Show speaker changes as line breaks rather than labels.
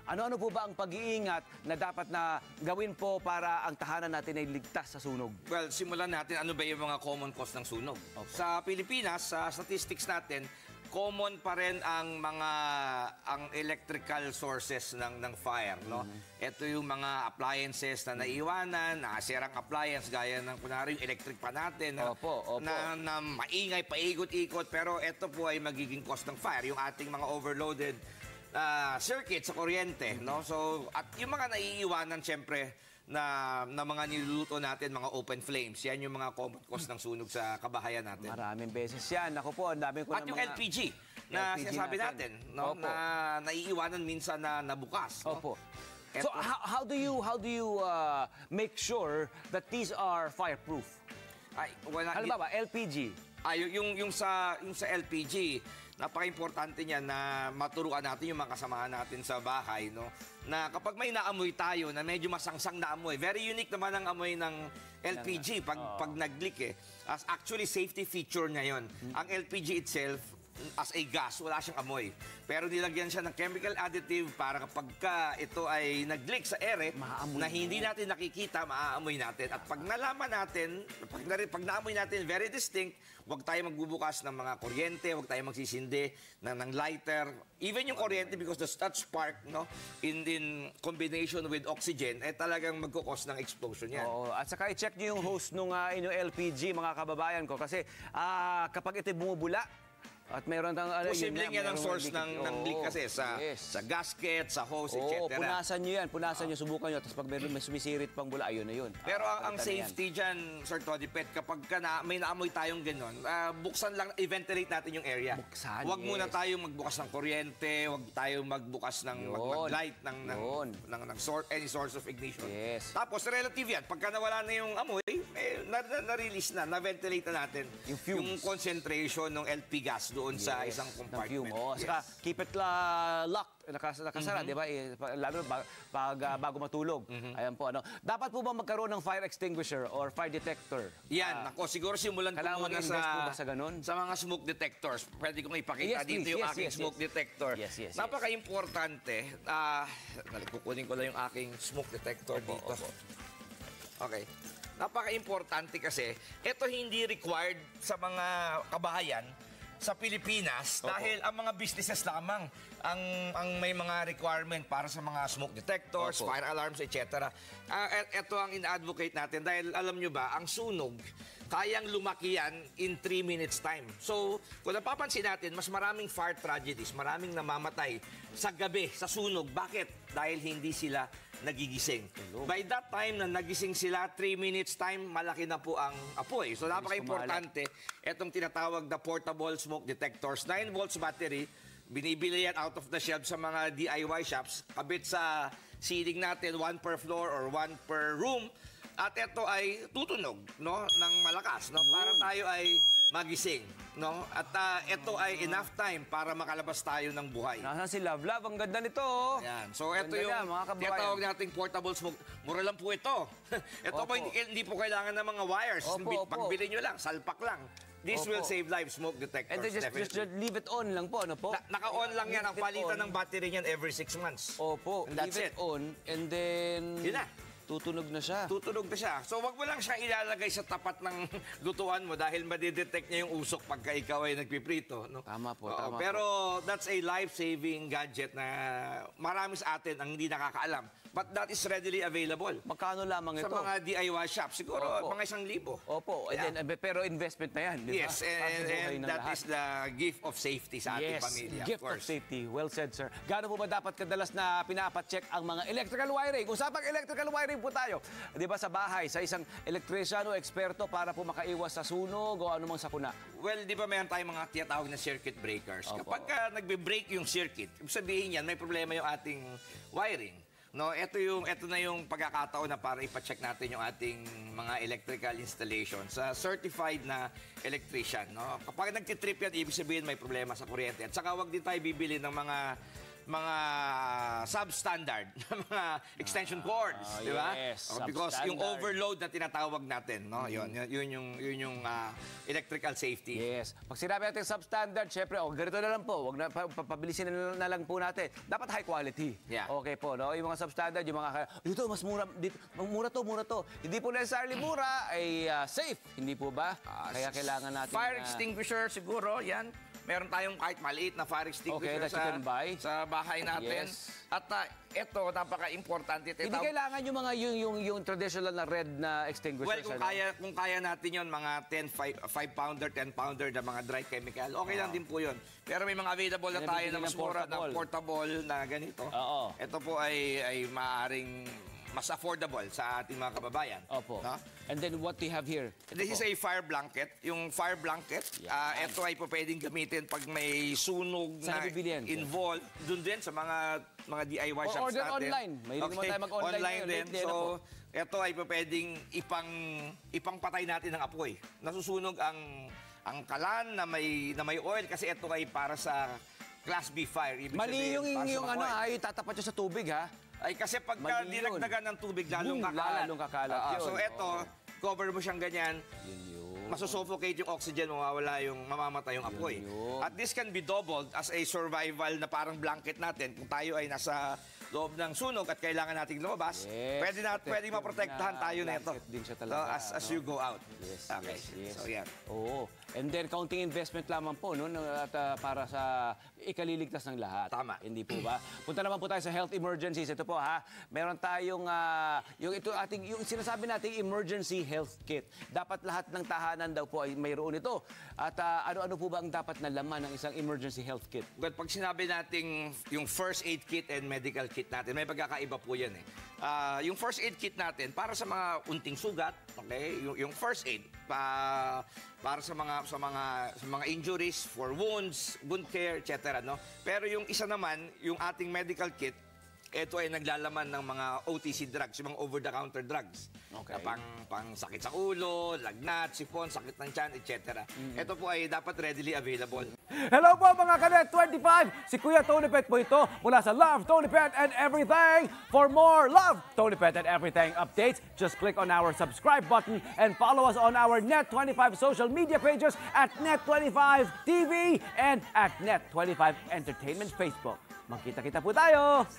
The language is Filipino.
Ano-ano po ba ang pag-iingat na dapat na gawin po para ang tahanan natin ay ligtas sa sunog?
Well, simulan natin ano ba yung mga common cause ng sunog.
Okay.
Sa Pilipinas, sa statistics natin, common pa rin ang electrical sources ng fire, no? Ito yung mga appliances na naiwanan, nakasirang appliance gaya ng kunwari yung electric pa natin na maingay, paikot-ikot, pero ito po ay magiging cause ng fire, yung ating mga overloaded circuit sa kuryente, no? So, at yung mga naiiwanan syempre na mga niluluto natin, mga open flames. Yan yung mga common cause ng sunog sa kabahayan natin.
Maraming beses yan. Ako po, ang dami ko
at yung mga LPG na sinasabi natin, no? Na naiiwanan minsan na nabukas. No?
Opo. So how do you make sure that these are fireproof? Halimbawa, LPG.
Yung sa LPG, napaka-importante niya na maturuan natin yung mga kasamahan natin sa bahay, no? Na kapag may naamoy tayo na medyo masangsang na amoy, very unique naman ang amoy ng LPG pag nag-leak eh. As actually safety feature niya yun. Ang LPG itself, as a gas, wala siyang amoy. Pero nilagyan siya ng chemical additive para kapag ito ay nag-leak sa ere, na hindi natin nakikita, maaamoy natin. At pag nalaman natin, pag naamoy natin, very distinct, huwag tayo magbubukas ng mga kuryente, huwag tayo magsisindi ng lighter. Even yung kuryente, because that spark, no, in combination with oxygen, ay talagang magkukos ng explosion yan.
Oo. At saka i-check nyo yung hose ng inyong LPG, mga kababayan ko. Kasi kapag ito bumubula, at meron
posibleng yan ang source ng leak kasi sa gasket, sa hose, etc.
Punasan nyo yan. Punasan nyo, subukan nyo. Tapos pag may sumisirit pang bula, ayun na yun.
Pero ang safety dyan, Sir Toddy Pet, kapag may naamoy tayong gano'n, buksan lang, i-ventilate natin yung area.
Buksan,
Huwag muna tayong magbukas ng kuryente, huwag tayong magbukas ng mag-light ng any source of ignition.
Yes.
Tapos, relative yan. Pagka nawala na yung amoy, na-release na, na-ventilate na natin yung concentration ng LP gas doon sa isang compartment.
Saka keep it locked, nakasara, di ba? Lalo bago matulog. Ayan po, ano. Dapat po ba magkaroon ng fire extinguisher or fire detector?
Yan, ako siguro simulan ko muna sa mga smoke detectors. Pwede kong ipakita dito yung aking smoke detector. Napaka-importante. Kukunin ko lang yung aking smoke detector dito. Okay. Napaka-importante kasi ito hindi required sa mga kabahayan sa Pilipinas dahil ang mga businesses lamang ang may mga requirement para sa mga smoke detectors, fire alarms, etc. Ito ang in-advocate natin dahil alam nyo ba, ang sunog, kayang lumaki yan in 3 minutes time. So, kung napapansin natin, mas maraming fire tragedies, maraming namamatay sa gabi, sa sunog. Bakit? Dahil hindi sila nagigising. By that time na nagising sila, 3 minutes time, malaki na po ang apoy. So, napaka-importante, itong tinatawag na portable smoke detectors. 9 volts battery, binibili yan out of the shelf sa mga DIY shops. Kabit sa ceiling natin, 1 per floor or 1 per room. At ito ay tutunog, no, ng malakas, no, para tayo ay magising, no? At ito ay enough time para makalabas tayo ng buhay.
Nasaan si Love? Ang ganda nito.
Ayan. So ito yung tinatawag nating portable smoke. Mura lang po ito. Ito po hindi po kailangan ng mga wires. Pagbili nyo lang, salpak lang. This will save lives, smoke detectors.
And then just leave it on lang po, ano po?
Naka-on lang yan. Ang palitan ng battery niyan every 6 months.
Opo. Leave it on and then
yun na.
Tutunog na siya.
Tutunog na siya. So, wag mo lang siya ilalagay sa tapat ng lutuan mo dahil madidetect niya yung usok pagka ikaw ay nagpiprito. No?
Tama po,
pero that's a life-saving gadget na marami sa atin ang hindi nakakaalam. But that is readily available.
Magkano lamang ito?
Sa mga DIY shops. Siguro, mga 1,000.
Opo. And then, pero investment na yan. Diba?
Yes, and that is the gift of safety sa ating pamilya.
Gift of safety. Well said, sir. Gaano po ba dapat kadalas na pinapacheck ang mga electrical wiring? Usapang electrical wiring po tayo. Di ba sa bahay, sa isang elektrisyano, eksperto para po makaiwas sa sunog o anumang sakuna?
Well, di ba mayroon tayong mga tinatawag na circuit breakers? Kapag nagbe-break yung circuit, ibig sabihin yan, may problema yung ating wiring. No, ito na yung pagkakataon na para ipa-check natin yung ating mga electrical installation sa certified na electrician, no? Kapag nagtitrip yan, ibig sabihin may problema sa kuryente. At saka wag din tayo bibili ng mga mga substandard na mga extension cords, di ba?
Yes,
Because yung
substandard.
overload na tinatawag natin, no? Yun yung electrical safety.
Yes. Pag sinabi natin substandard, syempre, ganito na lang po. Huwag na, pabilisin na lang po natin. Dapat high quality.
Yeah.
Okay po, no? Yung mga substandard, yung mga, dito, mas mura, dito, mura to. Hindi po necessarily mura, ay safe. Hindi po ba? Kaya kailangan natin...
Fire extinguisher siguro, yan. Meron tayong kahit maliit na fire extinguisher
that you can buy.
sa bahay natin.
Yes.
At ito, napaka-importante.
Hindi kailangan yung mga yung traditional na red na extinguisher.
Well, kung kaya natin yon mga 5-pounder, 10-pounder na mga dry chemical, okay lang din po yun. Pero may mga available na tayo na mas mura na portable na ganito.
Oo.
Ito po ay maaaring mas affordable sa ating mga kababayan.
Opo.
No?
And then what do you have here?
This is a fire blanket. Yung fire blanket, ito ay po pwedeng gamitin pag may sunog na involved. Doon din sa mga DIY shops
order
natin.
online. May naman tayo mag-online
online din.
Lately,
So, ito ay po pwedeng ipangpatay natin ng apoy. Nasusunog ang kalan na may oil kasi ito ay para sa Class B fire. Ibig
mali
sabihin,
yung ay tatapat siya sa tubig, ha?
Ay kasi pagka dinagdagan ng tubig, lalong kakalat.
Lalong kakalat yun.
So ito, cover mo siyang ganyan. Masusuffocate yung oxygen, mamamatay yung apoy. At this can be doubled as a survival na parang blanket natin. Kung tayo ay nasa loob ng sunog at kailangan nating lumabas, pwede maprotektahan tayo na ito. As you go out. Okay. So yan.
Oo. And then, counting investment lamang po, no? At, para sa ikaliligtas ng lahat.
Tama.
Hindi po ba? Punta naman po tayo sa health emergencies. Ito po, ha? Meron tayong, yung sinasabi nating emergency health kit. Dapat lahat ng tahanan daw po ay mayroon ito. At ano-ano po ba ang dapat na laman ng isang emergency health kit?
Well, pag sinabi nating yung first aid kit and medical kit natin, may pagkakaiba po yan eh. Yung first aid kit natin, para sa mga unting sugat, okay? Yung first aid, para sa mga injuries, for wounds, wound care, etc. No? Pero yung isa naman, yung ating medical kit, ito ay naglalaman ng mga OTC drugs, yung mga over-the-counter drugs.
Okay.
Na pang sakit sa ulo, lagnat, sipon, sakit ng tiyan, etc. Ito po ay dapat readily available.
Hello po mga Kanet 25! Si Kuya Tony Pet po ito mula sa Love, Tony Pet and Everything. For more Love, Tony Pet and Everything updates, just click on our subscribe button and follow us on our Net25 social media pages at Net25 TV and at Net25 Entertainment Facebook. Magkita-kita po tayo!